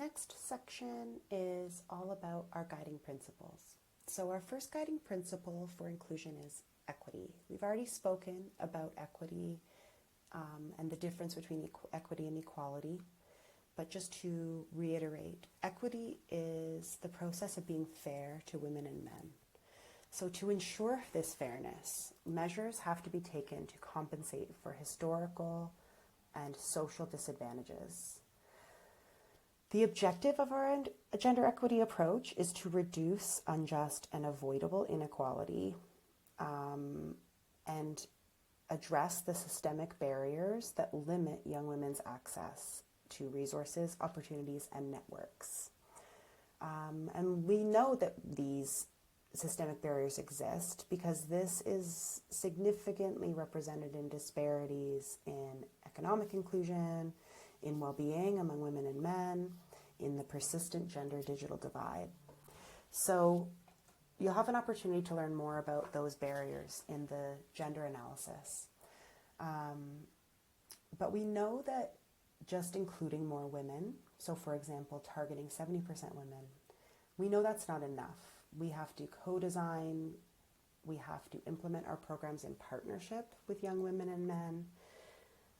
next section is all about our guiding principles. So our first guiding principle for inclusion is equity. We've already spoken about equity and the difference between equity and equality. But just to reiterate, equity is the process of being fair to women and men. So to ensure this fairness, measures have to be taken to compensate for historical and social disadvantages. The objective of our gender equity approach is to reduce unjust and avoidable inequality and address the systemic barriers that limit young women's access to resources, opportunities, and networks. And we know that these systemic barriers exist because this is significantly represented in disparities in economic inclusion, in well-being among women and men, in the persistent gender digital divide. So you'll have an opportunity to learn more about those barriers in the gender analysis. But we know that just including more women, so for example, targeting 70% women, we know that's not enough. We have to co-design, we have to implement our programs in partnership with young women and men,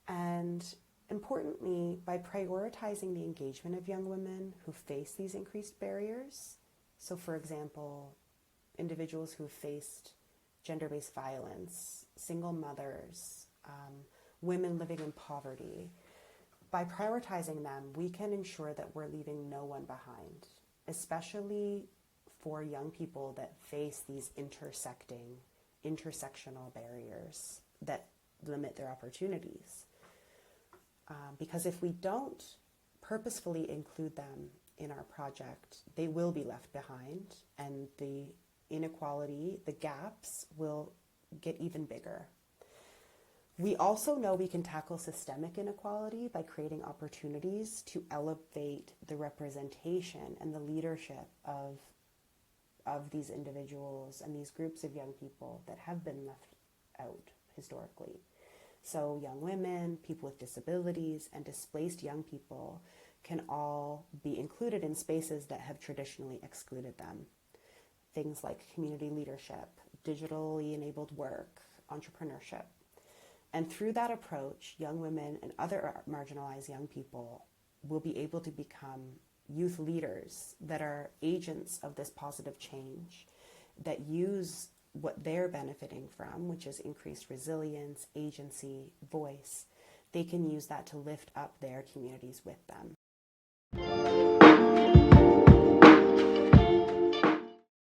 and importantly, by prioritizing the engagement of young women who face these increased barriers, so for example, individuals who faced gender-based violence, single mothers, women living in poverty, by prioritizing them, we can ensure that we're leaving no one behind, especially for young people that face these intersectional barriers that limit their opportunities. Because if we don't purposefully include them in our project, they will be left behind, and the inequality, the gaps will get even bigger. We also know we can tackle systemic inequality by creating opportunities to elevate the representation and the leadership of these individuals and these groups of young people that have been left out historically. So young women, people with disabilities, and displaced young people can all be included in spaces that have traditionally excluded them. Things like community leadership, digitally enabled work, entrepreneurship. And through that approach, young women and other marginalized young people will be able to become youth leaders that are agents of this positive change, that use what they're benefiting from, which is increased resilience, agency, voice. They can use that to lift up their communities with them.